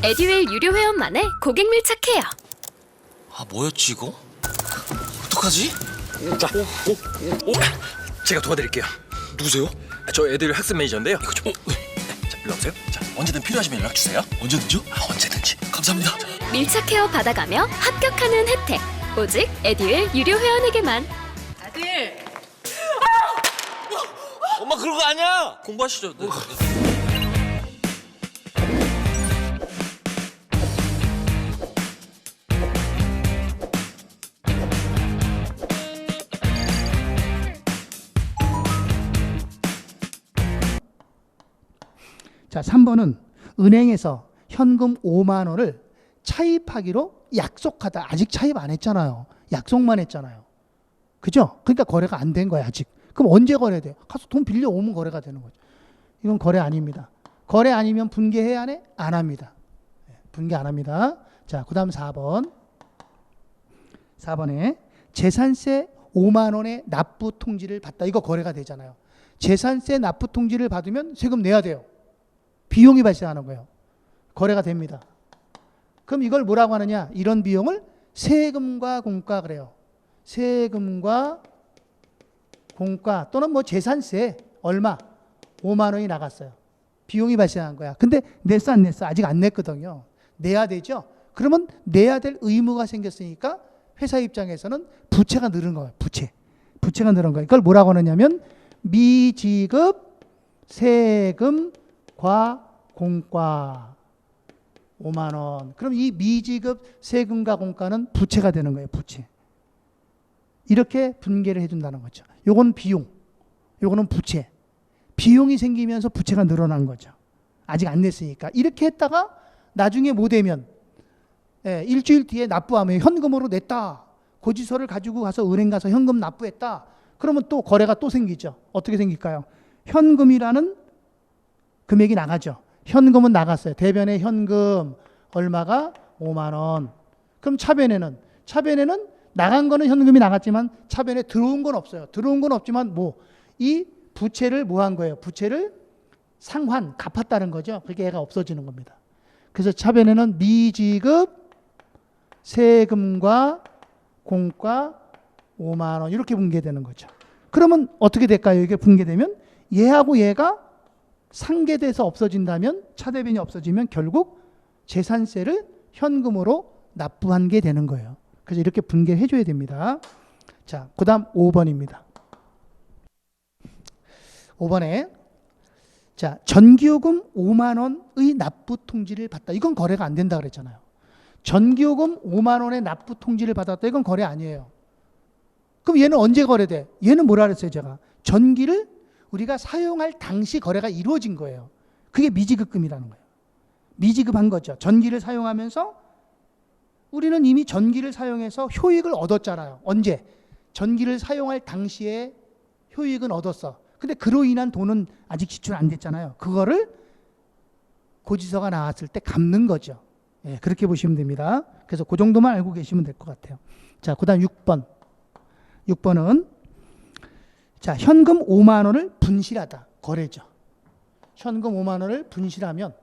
에듀윌 유료 회원만의 고객 밀착해요. 아, 뭐였지 이거? 어떡하지? 자, 제가 도와드릴게요. 누구세요? 저 애들 학습 매니저인데요. 이거 좀. 자, 일로 오세요. 자, 언제든 필요하시면 연락 주세요. 언제든지요? 언제든지. 감사합니다. 밀착 케어 받아가며 합격하는 혜택. 오직 에듀윌 유료 회원에게만. 아들, 엄마 그런 거 아니야. 공부하시죠. 네. 자, 3번은 은행에서 현금 5만 원을 차입하기로 약속하다. 아직 차입 안 했잖아요. 약속만 했잖아요. 그죠? 그러니까 거래가 안 된 거야, 아직. 그럼 언제 거래돼요? 가서 돈 빌려오면 거래가 되는 거죠. 이건 거래 아닙니다. 거래 아니면 분개해야 하네? 안 합니다. 분개 안 합니다. 자, 그 다음 4번. 4번에 재산세 5만 원의 납부 통지를 받다. 이거 거래가 되잖아요. 재산세 납부 통지를 받으면 세금 내야 돼요. 비용이 발생하는 거예요. 거래가 됩니다. 그럼 이걸 뭐라고 하느냐? 이런 비용을 세금과 공과 그래요. 세금과 공과 또는 뭐 재산세 얼마? 5만 원이 나갔어요. 비용이 발생한 거야. 근데 냈어 안 냈어? 아직 안 냈거든요. 내야 되죠? 그러면 내야 될 의무가 생겼으니까 회사 입장에서는 부채가 늘은 거예요. 부채가 늘은 거예요. 이걸 뭐라고 하느냐면 미지급 세금과 공과 5만 원. 그럼 이 미지급 세금과 공과는 부채가 되는 거예요. 부채. 이렇게 분개를 해준다는 거죠. 요건 비용, 요거는 부채. 비용이 생기면서 부채가 늘어난 거죠. 아직 안 냈으니까. 이렇게 했다가 나중에 뭐 되면 일주일 뒤에 납부하면 현금으로 냈다. 고지서를 가지고 가서 은행 가서 현금 납부했다. 그러면 또 거래가 또 생기죠. 어떻게 생길까요? 현금이라는 금액이 나가죠. 현금은 나갔어요. 대변에 현금 얼마가 5만 원. 그럼 차변에는 나간 거는 현금이 나갔지만 차변에 들어온 건 없어요. 들어온 건 없지만 뭐 이 부채를 뭐 한 거예요? 부채를 상환, 갚았다는 거죠. 그게 애가 없어지는 겁니다. 그래서 차변에는 미지급 세금과 공과 5만 원 이렇게 분개되는 거죠. 그러면 어떻게 될까요? 이게 분개되면 얘하고 얘가 상계돼서 없어진다면 차대변이 없어지면 결국 재산세를 현금으로 납부한 게 되는 거예요. 그래서 이렇게 분개해 줘야 됩니다. 자, 그 다음 5번입니다. 5번에 자, 전기요금 5만 원의 납부 통지를 받다. 이건 거래가 안 된다 그랬잖아요. 전기요금 5만 원의 납부 통지를 받았다. 이건 거래 아니에요. 그럼 얘는 언제 거래돼? 얘는 뭐라 그랬어요, 제가? 전기를 우리가 사용할 당시 거래가 이루어진 거예요. 그게 미지급금이라는 거예요. 미지급한 거죠. 전기를 사용하면서 우리는 이미 전기를 사용해서 효익을 얻었잖아요. 언제? 전기를 사용할 당시에 효익은 얻었어. 근데 그로 인한 돈은 아직 지출 안 됐잖아요. 그거를 고지서가 나왔을 때 갚는 거죠. 예, 그렇게 보시면 됩니다. 그래서 그 정도만 알고 계시면 될 것 같아요. 자, 그 다음 6번. 6번은 자, 현금 5만 원을 분실하다. 거래죠. 현금 5만 원을 분실하면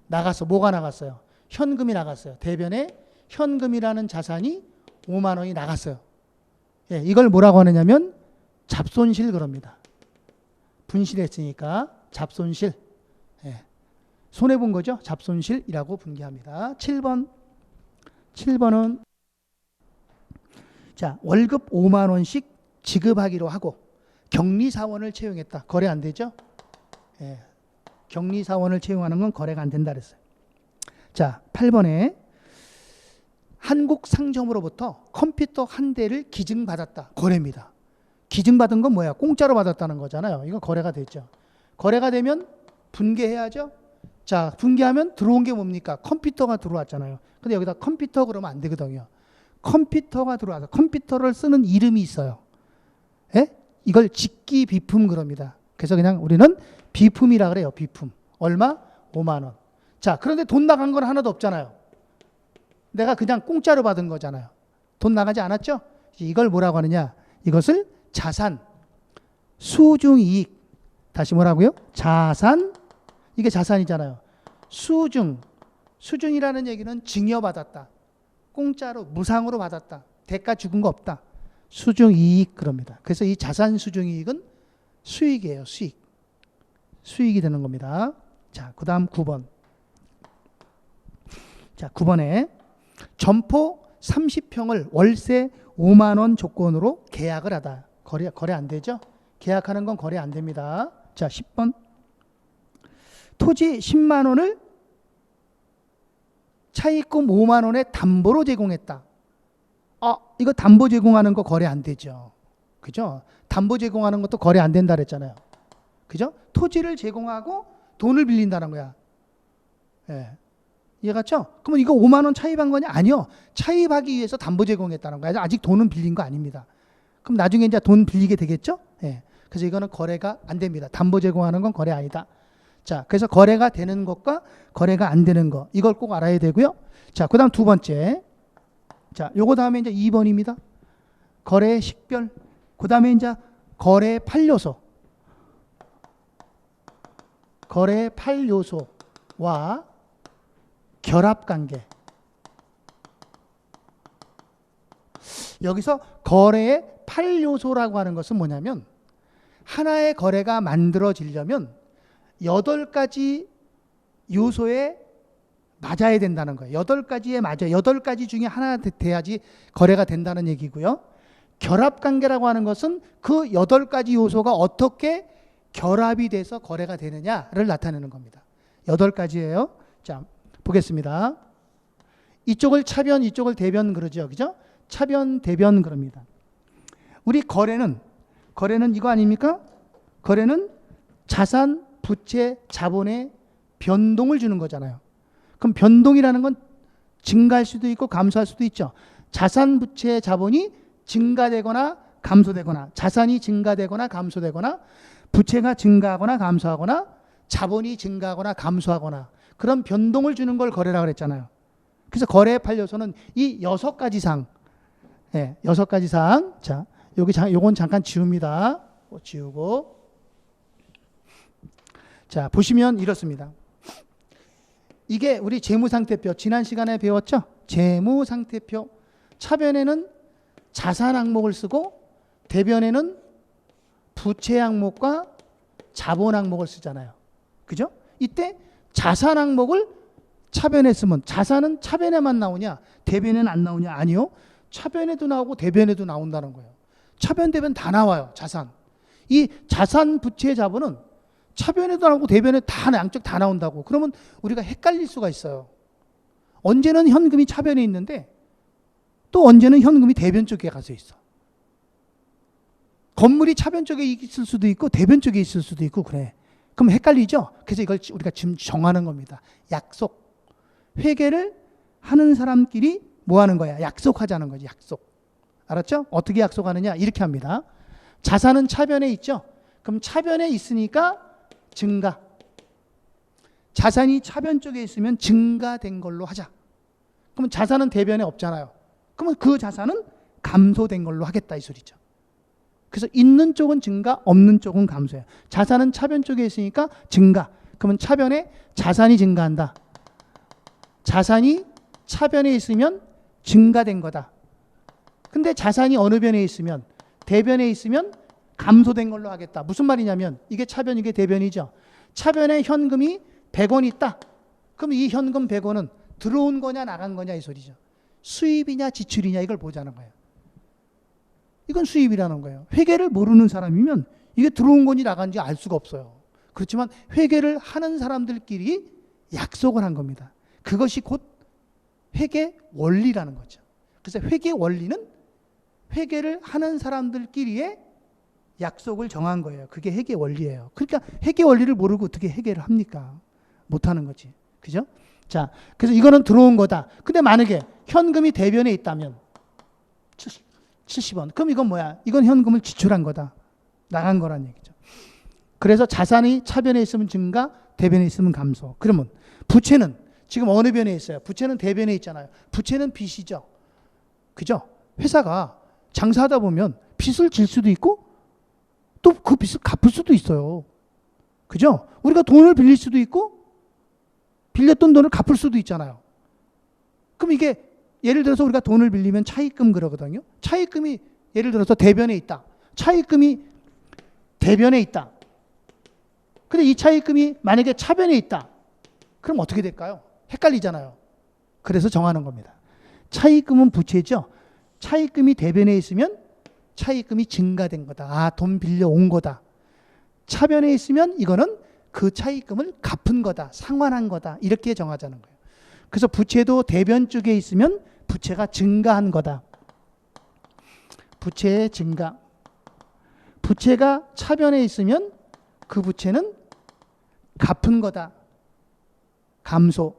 나갔어. 뭐가 나갔어요? 현금이 나갔어요. 대변에 현금이라는 자산이 5만 원이 나갔어요. 예, 이걸 뭐라고 하느냐면 잡손실 그럽니다. 분실했으니까 잡손실. 예, 손해본 거죠. 잡손실이라고 분개합니다. 7번은 자, 월급 5만 원씩 지급하기로 하고 격리사원을 채용했다. 거래 안 되죠? 예, 격리사원을 채용하는 건 거래가 안 된다 그랬어요. 자, 8번에 한국상점으로부터 컴퓨터 한 대를 기증받았다. 거래입니다. 기증받은 건 뭐야? 공짜로 받았다는 거잖아요. 이거 거래가 되죠. 거래가 되면 분개해야죠. 자, 분개하면 들어온 게 뭡니까? 컴퓨터가 들어왔잖아요. 근데 여기다 컴퓨터 그러면 안 되거든요. 컴퓨터가 들어와서 컴퓨터를 쓰는 이름이 있어요. 예? 이걸 직기 비품 그럽니다. 그래서 그냥 우리는 비품이라 그래요. 비품. 얼마? 5만 원. 자, 그런데 돈 나간 건 하나도 없잖아요. 내가 그냥 공짜로 받은 거잖아요. 돈 나가지 않았죠? 이걸 뭐라고 하느냐? 이것을 자산, 수중이익. 다시 뭐라고요? 자산, 이게 자산이잖아요. 수중, 수중이라는 얘기는 증여받았다. 공짜로 무상으로 받았다. 대가 죽은 거 없다. 수중이익 그럽니다. 그래서 이 자산 수중이익은 수익이에요. 수익. 수익이 되는 겁니다. 자, 그 다음 9번. 자, 9번에 점포 30평을 월세 5만 원 조건으로 계약을 하다. 거래 안 되죠? 계약하는 건 거래 안 됩니다. 자, 10번. 토지 10만 원을 차입금 5만 원에 담보로 제공했다. 이거 담보 제공하는 거 거래 안 되죠. 그죠? 담보 제공하는 것도 거래 안 된다 그랬잖아요. 그죠? 토지를 제공하고 돈을 빌린다는 거야. 예. 이해갔죠? 그러면 이거 5만 원 차입한 거냐? 아니요. 차입하기 위해서 담보 제공했다는 거야. 아직 돈은 빌린 거 아닙니다. 그럼 나중에 이제 돈 빌리게 되겠죠? 예. 그래서 이거는 거래가 안 됩니다. 담보 제공하는 건 거래 아니다. 자, 그래서 거래가 되는 것과 거래가 안 되는 거 이걸 꼭 알아야 되고요. 자, 그다음 두 번째. 자, 요거 다음에 이제 2번입니다. 거래 식별. 그다음에 이제 거래 8요소. 거래 8요소와 결합 관계. 여기서 거래의 8요소라고 하는 것은 뭐냐면 하나의 거래가 만들어지려면 8가지 요소에 맞아야 된다는 거예요. 8가지에 맞아요. 8가지 중에 하나 돼야지 거래가 된다는 얘기고요. 결합 관계라고 하는 것은 그 8가지 요소가 어떻게 결합이 돼서 거래가 되느냐를 나타내는 겁니다. 8가지예요. 자, 보겠습니다. 이쪽을 차변, 이쪽을 대변 그러죠. 그죠? 차변, 대변 그럽니다. 우리 거래는 이거 아닙니까? 거래는 자산, 부채, 자본의 변동을 주는 거잖아요. 그럼 변동이라는 건 증가할 수도 있고 감소할 수도 있죠. 자산, 부채, 자본이 증가되거나 감소되거나 자산이 증가되거나 감소되거나 부채가 증가하거나 감소하거나 자본이 증가하거나 감소하거나 그런 변동을 주는 걸 거래라고 그랬잖아요. 그래서 거래의 8요소는 이 6가지 사항. 예, 6가지 사항. 자, 요건 잠깐 지웁니다. 지우고. 자, 보시면 이렇습니다. 이게 우리 재무상태표 지난 시간에 배웠죠? 재무상태표. 차변에는 자산 항목을 쓰고 대변에는 부채 항목과 자본 항목을 쓰잖아요. 그죠? 이때 자산 항목을 차변에 쓰면 자산은 차변에만 나오냐? 대변에는 안 나오냐? 아니요. 차변에도 나오고 대변에도 나온다는 거예요. 차변, 대변 다 나와요. 자산. 이 자산, 부채, 자본은 차변에도 나오고 대변에 다 양쪽 다 나온다고. 그러면 우리가 헷갈릴 수가 있어요. 언제는 현금이 차변에 있는데 또 언제는 현금이 대변 쪽에 가서 있어. 건물이 차변 쪽에 있을 수도 있고 대변 쪽에 있을 수도 있고 그래. 그럼 헷갈리죠? 그래서 이걸 우리가 지금 정하는 겁니다. 약속. 회계를 하는 사람끼리 뭐 하는 거야? 약속하자는 거지. 약속. 알았죠? 어떻게 약속하느냐? 이렇게 합니다. 자산은 차변에 있죠? 그럼 차변에 있으니까 증가. 자산이 차변 쪽에 있으면 증가된 걸로 하자. 그러면 자산은 대변에 없잖아요. 그러면 그 자산은 감소된 걸로 하겠다 이 소리죠. 그래서 있는 쪽은 증가, 없는 쪽은 감소해요. 자산은 차변 쪽에 있으니까 증가. 그러면 차변에 자산이 증가한다. 자산이 차변에 있으면 증가된 거다. 근데 자산이 어느 변에 있으면 대변에 있으면 감소된 걸로 하겠다. 무슨 말이냐면 이게 차변, 이게 대변이죠. 차변에 현금이 100원 있다. 그럼 이 현금 100원은 들어온 거냐 나간 거냐 이 소리죠. 수입이냐 지출이냐 이걸 보자는 거예요. 이건 수입이라는 거예요. 회계를 모르는 사람이면 이게 들어온 건지 나간지 알 수가 없어요. 그렇지만 회계를 하는 사람들끼리 약속을 한 겁니다. 그것이 곧 회계 원리라는 거죠. 그래서 회계 원리는 회계를 하는 사람들끼리의 약속을 정한 거예요. 그게 회계 원리예요. 그러니까 회계 원리를 모르고 어떻게 회계를 합니까? 못하는 거지. 그죠? 자, 그래서 이거는 들어온 거다. 근데 만약에 현금이 대변에 있다면 70원. 그럼 이건 뭐야? 이건 현금을 지출한 거다. 나간 거란 얘기죠. 그래서 자산이 차변에 있으면 증가, 대변에 있으면 감소. 그러면 부채는 지금 어느 변에 있어요? 부채는 대변에 있잖아요. 부채는 빚이죠. 그죠? 회사가 장사하다 보면 빚을 질 수도 있고 또 그 빚을 갚을 수도 있어요. 그죠? 우리가 돈을 빌릴 수도 있고 빌렸던 돈을 갚을 수도 있잖아요. 그럼 이게 예를 들어서 우리가 돈을 빌리면 차입금 그러거든요. 차입금이 예를 들어서 대변에 있다. 차입금이 대변에 있다. 근데 이 차입금이 만약에 차변에 있다. 그럼 어떻게 될까요? 헷갈리잖아요. 그래서 정하는 겁니다. 차입금은 부채죠. 차입금이 대변에 있으면 차입금이 증가된 거다. 아, 돈 빌려온 거다. 차변에 있으면 이거는 그 차입금을 갚은 거다. 상환한 거다. 이렇게 정하자는 거예요. 그래서 부채도 대변 쪽에 있으면 부채가 증가한 거다. 부채의 증가. 부채가 차변에 있으면 그 부채는 갚은 거다. 감소.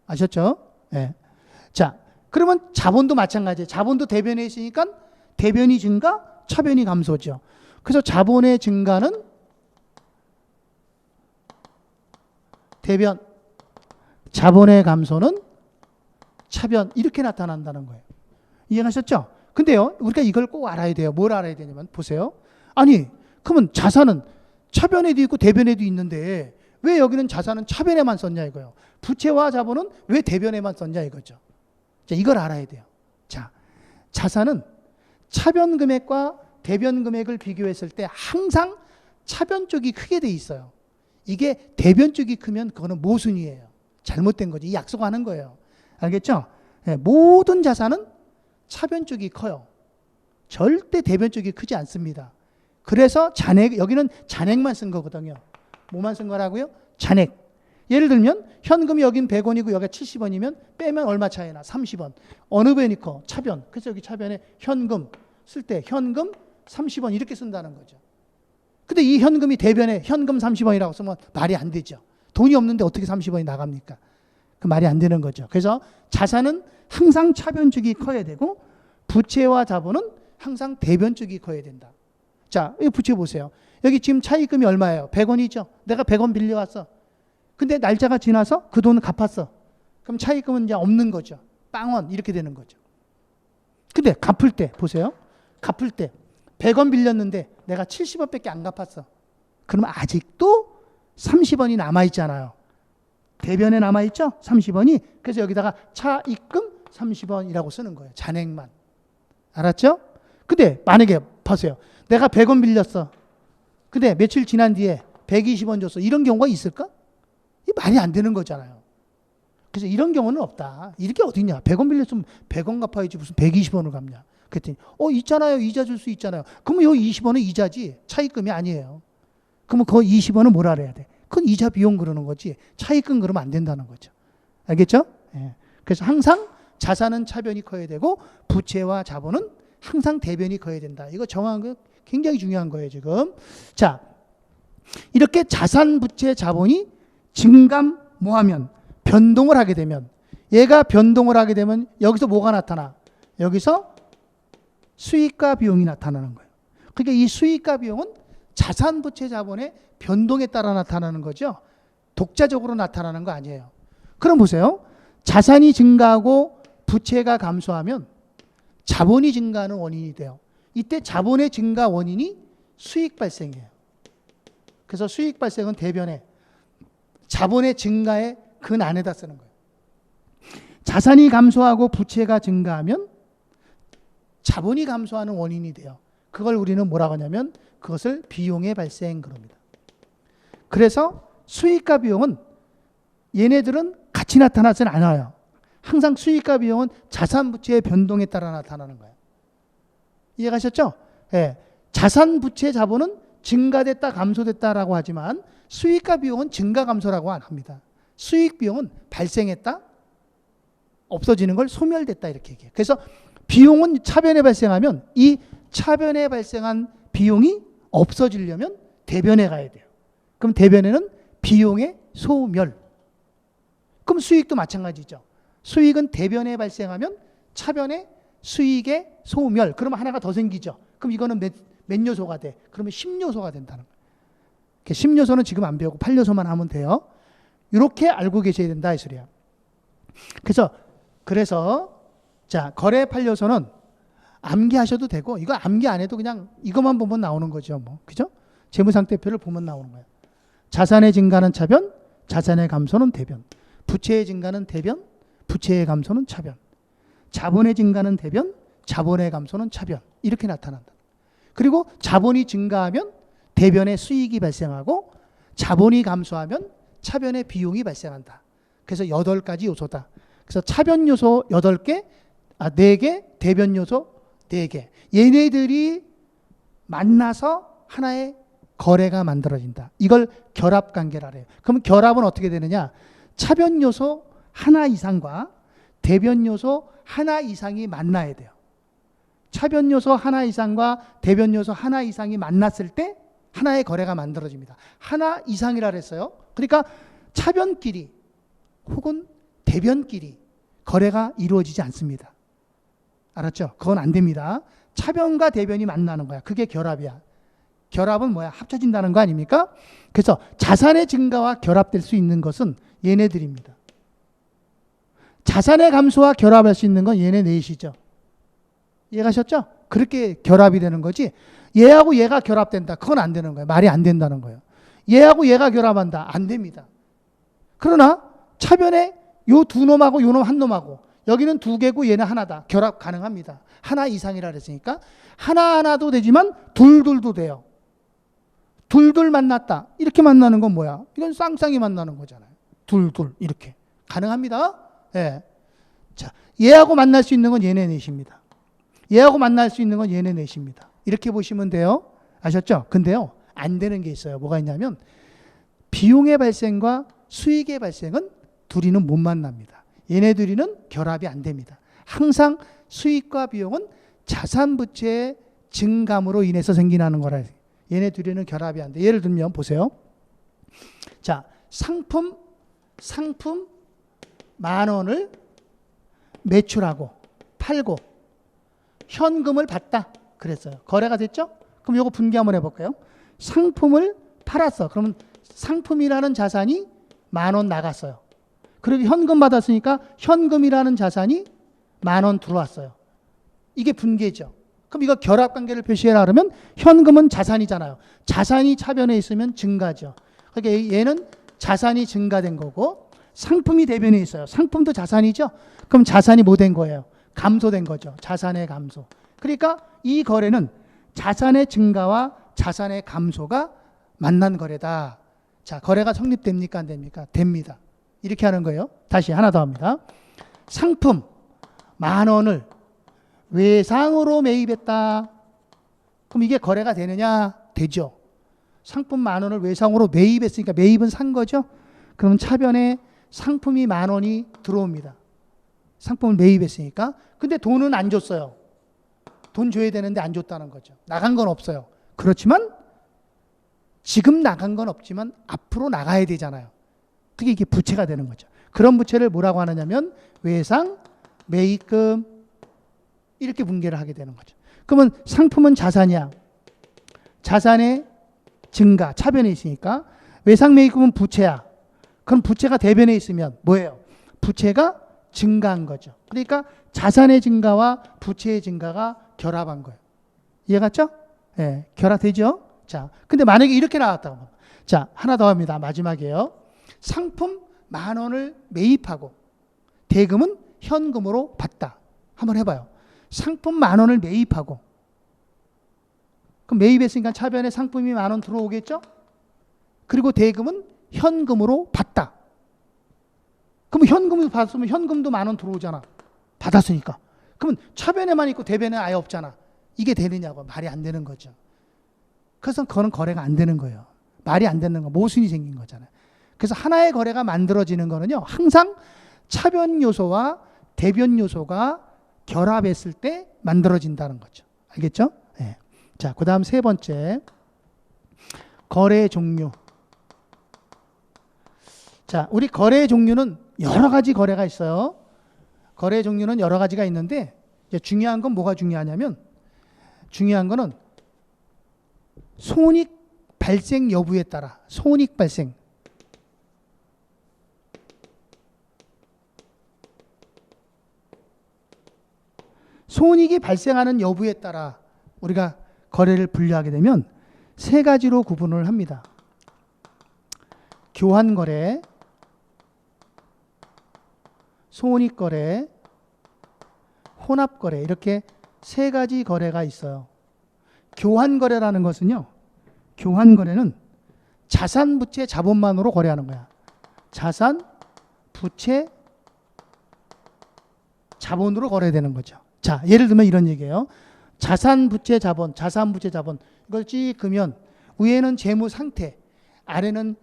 아셨죠? 네. 자, 그러면 자본도 마찬가지예요. 자본도 대변에 있으니까 대변이 증가, 차변이 감소죠. 그래서 자본의 증가는 대변, 자본의 감소는 차변, 이렇게 나타난다는 거예요. 이해하셨죠? 근데요, 우리가 이걸 꼭 알아야 돼요. 뭘 알아야 되냐면, 보세요. 아니, 그러면 자산은 차변에도 있고 대변에도 있는데 왜 여기는 자산은 차변에만 썼냐 이거예요. 부채와 자본은 왜 대변에만 썼냐 이거죠. 자, 이걸 알아야 돼요. 자, 자산은 차변 금액과 대변 금액을 비교했을 때 항상 차변 쪽이 크게 돼 있어요. 이게 대변 쪽이 크면 그거는 모순이에요. 잘못된 거지. 이 약속하는 거예요. 알겠죠? 네, 모든 자산은 차변 쪽이 커요. 절대 대변 쪽이 크지 않습니다. 그래서 잔액, 여기는 잔액만 쓴 거거든요. 뭐만 쓴 거라고요? 잔액. 예를 들면 현금이 여긴 100원이고 여기가 70원이면 빼면 얼마 차이 나? 30원. 어느 변이 커? 차변. 그래서 여기 차변에 현금 쓸 때 현금 30원 이렇게 쓴다는 거죠. 근데 이 현금이 대변에 현금 30원이라고 쓰면 말이 안 되죠. 돈이 없는데 어떻게 30원이 나갑니까? 그 말이 안 되는 거죠. 그래서 자산은 항상 차변 쪽이 커야 되고 부채와 자본은 항상 대변 쪽이 커야 된다. 자, 이 부채 보세요. 여기 지금 차입금이 얼마예요? 100원이죠. 내가 100원 빌려왔어. 근데 날짜가 지나서 그 돈을 갚았어. 그럼 차입금은 이제 없는 거죠. 빵원 이렇게 되는 거죠. 근데 갚을 때 보세요. 갚을 때 100원 빌렸는데 내가 70원밖에 안 갚았어. 그러면 아직도 30원이 남아있잖아요. 대변에 남아있죠? 30원이. 그래서 여기다가 차입금 30원이라고 쓰는 거예요. 잔액만. 알았죠? 근데 만약에 보세요. 내가 100원 빌렸어. 근데 며칠 지난 뒤에 120원 줬어. 이런 경우가 있을까? 이 말이 안 되는 거잖아요. 그래서 이런 경우는 없다. 이렇게 어디냐? 100원 빌렸으면 100원 갚아야지 무슨 120원을 갚냐? 그랬더니 있잖아요. 이자 줄 수 있잖아요. 그러면 요 20원은 이자지 차입금이 아니에요. 그러면 그 20원은 뭐라 그래야 돼? 그건 이자 비용 그러는 거지 차입금 그러면 안 된다는 거죠. 알겠죠? 예. 그래서 항상 자산은 차변이 커야 되고 부채와 자본은 항상 대변이 커야 된다. 이거 정한 거 굉장히 중요한 거예요, 지금. 자, 이렇게 자산, 부채, 자본이 증감모하면 변동을 하게 되면 얘가 변동을 하게 되면 여기서 뭐가 나타나? 여기서 수익과 비용이 나타나는 거예요. 그러니까 이 수익과 비용은 자산, 부채, 자본의 변동에 따라 나타나는 거죠. 독자적으로 나타나는 거 아니에요. 그럼 보세요. 자산이 증가하고 부채가 감소하면 자본이 증가하는 원인이 돼요. 이때 자본의 증가 원인이 수익 발생이에요. 그래서 수익 발생은 대변에 자본의 증가의 근 안에다 쓰는 거예요. 자산이 감소하고 부채가 증가하면 자본이 감소하는 원인이 돼요. 그걸 우리는 뭐라고 하냐면 그것을 비용의 발생 그럽니다. 그래서 수익과 비용은 얘네들은 같이 나타나지는 않아요. 항상 수익과 비용은 자산 부채의 변동에 따라 나타나는 거예요. 이해가셨죠? 예. 자산 부채 자본은 증가됐다 감소됐다라고 하지만 수익과 비용은 증가 감소라고 안 합니다. 수익 비용은 발생했다 없어지는 걸 소멸됐다 이렇게 얘기해요. 그래서 비용은 차변에 발생하면 이 차변에 발생한 비용이 없어지려면 대변에 가야 돼요. 그럼 대변에는 비용의 소멸. 그럼 수익도 마찬가지죠. 수익은 대변에 발생하면 차변에 수익의 소멸. 그러면 하나가 더 생기죠. 그럼 이거는 몇 요소가 돼? 그러면 10요소가 된다는 거예요. 10요소는 지금 안 배우고 8요소만 하면 돼요. 이렇게 알고 계셔야 된다 이 소리야. 그래서 자, 거래 8요소는 암기하셔도 되고 이거 암기 안 해도 그냥 이것만 보면 나오는 거죠. 뭐. 그죠? 재무상태표를 보면 나오는 거예요. 자산의 증가는 차변, 자산의 감소는 대변. 부채의 증가는 대변, 부채의 감소는 차변. 자본의 증가는 대변, 자본의 감소는 차변. 이렇게 나타난다. 그리고 자본이 증가하면 대변의 수익이 발생하고 자본이 감소하면 차변의 비용이 발생한다. 그래서 8가지 요소다. 그래서 차변 요소 8개, 4개, 대변 요소 4개. 얘네들이 만나서 하나의 거래가 만들어진다. 이걸 결합관계라 해요. 그럼 결합은 어떻게 되느냐? 차변 요소 하나 이상과 대변 요소 하나 이상이 만나야 돼요. 차변 요소 하나 이상과 대변 요소 하나 이상이 만났을 때 하나의 거래가 만들어집니다. 하나 이상이라 그랬어요. 그러니까 차변끼리 혹은 대변끼리 거래가 이루어지지 않습니다. 알았죠? 그건 안 됩니다. 차변과 대변이 만나는 거야. 그게 결합이야. 결합은 뭐야? 합쳐진다는 거 아닙니까? 그래서 자산의 증가와 결합될 수 있는 것은 얘네들입니다. 자산의 감소와 결합할 수 있는 건 얘네 넷이죠. 이해가셨죠? 그렇게 결합이 되는 거지. 얘하고 얘가 결합된다. 그건 안 되는 거예요. 말이 안 된다는 거예요. 얘하고 얘가 결합한다. 안 됩니다. 그러나 차변에 요 두 놈하고 요 놈 한 놈하고 여기는 2개고 얘는 하나다. 결합 가능합니다. 하나 이상이라 그랬으니까 하나하나도 되지만 둘둘도 돼요. 둘둘 만났다. 이렇게 만나는 건 뭐야? 이건 쌍쌍이 만나는 거잖아요. 둘둘 이렇게 가능합니다. 예. 자, 얘하고 만날 수 있는 건 얘네 넷입니다. 얘하고 만날 수 있는 건 얘네 넷입니다. 이렇게 보시면 돼요. 아셨죠? 근데요, 안 되는 게 있어요. 뭐가 있냐면 비용의 발생과 수익의 발생은 둘이는 못 만납니다. 얘네 둘이는 결합이 안 됩니다. 항상 수익과 비용은 자산 부채의 증감으로 인해서 생기는 거라. 얘네 둘이는 결합이 안 돼. 예를 들면 보세요. 자, 상품 10,000원을 매출하고 팔고 현금을 받다 그랬어요. 거래가 됐죠? 그럼 이거 분개 한번 해볼까요? 상품을 팔았어. 그러면 상품이라는 자산이 10,000원 나갔어요. 그리고 현금 받았으니까 현금이라는 자산이 10,000원 들어왔어요. 이게 분개죠. 그럼 이거 결합관계를 표시해라 그러면 현금은 자산이잖아요. 자산이 차변에 있으면 증가죠. 그러니까 얘는 자산이 증가된 거고 상품이 대변에 있어요. 상품도 자산이죠. 그럼 자산이 뭐 된 거예요? 감소된 거죠. 자산의 감소. 그러니까 이 거래는 자산의 증가와 자산의 감소가 만난 거래다. 자, 거래가 성립됩니까? 안 됩니까? 됩니다. 이렇게 하는 거예요. 다시 하나 더 합니다. 상품 10,000원을 외상으로 매입했다. 그럼 이게 거래가 되느냐? 되죠. 상품 10,000원을 외상으로 매입했으니까 매입은 산 거죠. 그러면 차변에 상품이 10,000원이 들어옵니다. 상품을 매입했으니까. 근데 돈은 안 줬어요. 돈 줘야 되는데 안 줬다는 거죠. 나간 건 없어요. 그렇지만 지금 나간 건 없지만 앞으로 나가야 되잖아요. 그게 이게 부채가 되는 거죠. 그런 부채를 뭐라고 하느냐면 외상, 매입금 이렇게 분개를 하게 되는 거죠. 그러면 상품은 자산이야. 자산의 증가, 차변에 있으니까 외상, 매입금은 부채야. 그럼 부채가 대변에 있으면 뭐예요? 부채가 증가한 거죠. 그러니까 자산의 증가와 부채의 증가가 결합한 거예요. 이해갔죠? 예, 결합되죠? 자, 근데 만약에 이렇게 나왔다고. 자, 하나 더 합니다. 마지막이에요. 상품 10,000원을 매입하고 대금은 현금으로 받다. 한번 해봐요. 상품 10,000원을 매입하고 그럼 매입했으니까 차변에 상품이 10,000원 들어오겠죠? 그리고 대금은 현금으로 받다. 그럼 현금을 받았으면 현금도 10,000원 들어오잖아. 받았으니까. 그러면 차변에만 있고 대변에 아예 없잖아. 이게 되느냐고. 말이 안 되는 거죠. 그래서 그거는 거래가 안 되는 거예요. 말이 안 되는 거. 모순이 생긴 거잖아요. 그래서 하나의 거래가 만들어지는 거는요. 항상 차변 요소와 대변 요소가 결합했을 때 만들어진다는 거죠. 알겠죠? 네. 자, 그 다음 세 번째. 거래 종류. 자, 우리 거래의 종류는 여러 가지 거래가 있어요. 거래 종류는 여러 가지가 있는데 이제 중요한 건 뭐가 중요하냐면 중요한 거는 손익 발생 여부에 따라 손익 발생 손익이 발생하는 여부에 따라 우리가 거래를 분류하게 되면 세 가지로 구분을 합니다. 교환 거래, 손익거래, 혼합거래 이렇게 세 가지 거래가 있어요. 교환거래라는 것은요. 교환거래는 자산, 부채, 자본만으로 거래하는 거야. 자산, 부채, 자본으로 거래되는 거죠. 자, 예를 들면 이런 얘기예요. 자산, 부채, 자본, 자산, 부채, 자본 이걸 쭉 그면 위에는 재무 상태, 아래는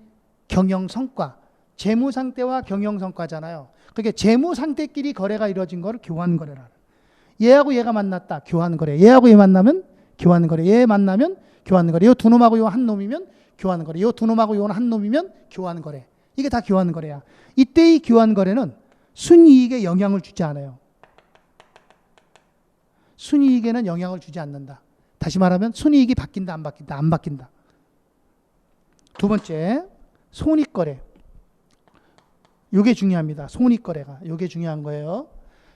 경영 성과. 재무 상태와 경영 성과잖아요. 그러니까 재무 상태끼리 거래가 이루어진 걸 교환 거래라. 얘하고 얘가 만났다. 교환 거래. 얘하고 얘 만나면 교환 거래. 얘 만나면 교환 거래. 요 두 놈하고 요 한 놈이면 교환 거래. 요 두 놈하고 요 한 놈이면 교환 거래. 이게 다 교환 거래야. 이때의 교환 거래는 순이익에 영향을 주지 않아요. 순이익에는 영향을 주지 않는다. 다시 말하면 순이익이 바뀐다, 안 바뀐다, 안 바뀐다. 두 번째, 손익거래. 요게 중요합니다. 손익거래가. 요게 중요한 거예요.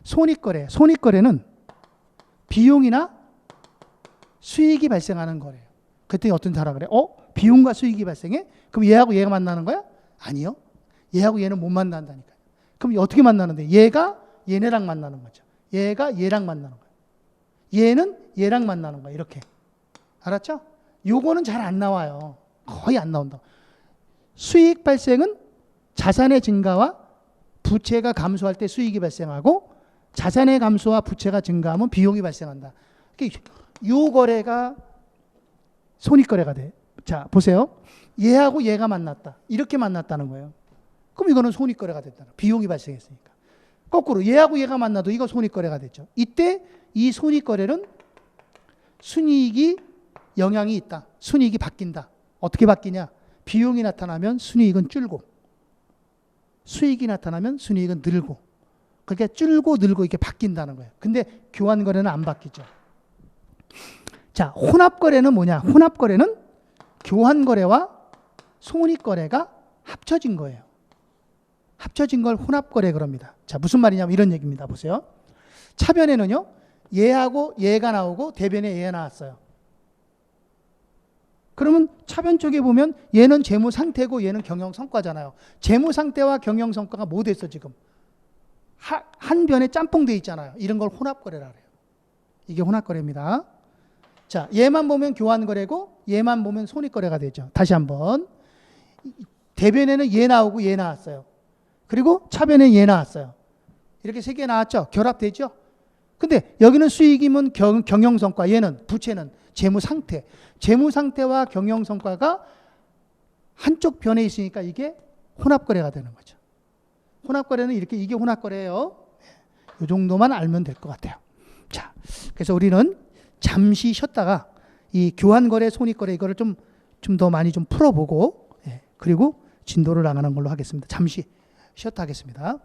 손익거래. 손익거래는 비용이나 수익이 발생하는 거래요. 그때 어떤 사람 그래? 비용과 수익이 발생해? 그럼 얘하고 얘가 만나는 거야? 아니요. 얘하고 얘는 못 만난다니까요. 그럼 어떻게 만나는데? 얘가 얘네랑 만나는 거죠. 얘가 얘랑 만나는 거예요. 얘는 얘랑 만나는 거야. 이렇게. 알았죠? 요거는 잘 안 나와요. 거의 안 나온다. 수익 발생은 자산의 증가와 부채가 감소할 때 수익이 발생하고 자산의 감소와 부채가 증가하면 비용이 발생한다. 요 거래가 손익거래가 돼. 자, 보세요. 얘하고 얘가 만났다. 이렇게 만났다는 거예요. 그럼 이거는 손익거래가 됐다. 비용이 발생했으니까. 거꾸로 얘하고 얘가 만나도 이거 손익거래가 됐죠. 이때 이 손익거래는 순이익이 영향이 있다. 순이익이 바뀐다. 어떻게 바뀌냐? 비용이 나타나면 순이익은 줄고 수익이 나타나면 순이익은 늘고 그렇게 줄고 늘고 이렇게 바뀐다는 거예요. 근데 교환거래는 안 바뀌죠. 자, 혼합거래는 뭐냐? 혼합거래는 교환거래와 손익거래가 합쳐진 거예요. 합쳐진 걸 혼합거래 그럽니다. 자, 무슨 말이냐면 이런 얘기입니다. 보세요. 차변에는요. 얘하고 얘가 나오고 대변에 얘가 나왔어요. 그러면 차변 쪽에 보면 얘는 재무 상태고 얘는 경영 성과잖아요. 재무 상태와 경영 성과가 뭐 됐어 지금? 한 변에 짬뽕 돼 있잖아요. 이런 걸 혼합거래라 그래요. 이게 혼합거래입니다. 자, 얘만 보면 교환거래고 얘만 보면 손익거래가 되죠. 다시 한번. 대변에는 얘 나오고 얘 나왔어요. 그리고 차변에 얘 나왔어요. 이렇게 세 개 나왔죠. 결합되죠. 근데 여기는 수익이면 경영 성과, 얘는 부채는 재무 상태. 재무 상태와 경영 성과가 한쪽 변에 있으니까 이게 혼합거래가 되는 거죠. 혼합거래는 이렇게 이게 혼합거래예요. 이 정도만 알면 될 것 같아요. 자, 그래서 우리는 잠시 쉬었다가 이 교환거래, 손익거래 이거를 좀 더 많이 좀 풀어보고 그리고 진도를 나가는 걸로 하겠습니다. 잠시 쉬었다 하겠습니다.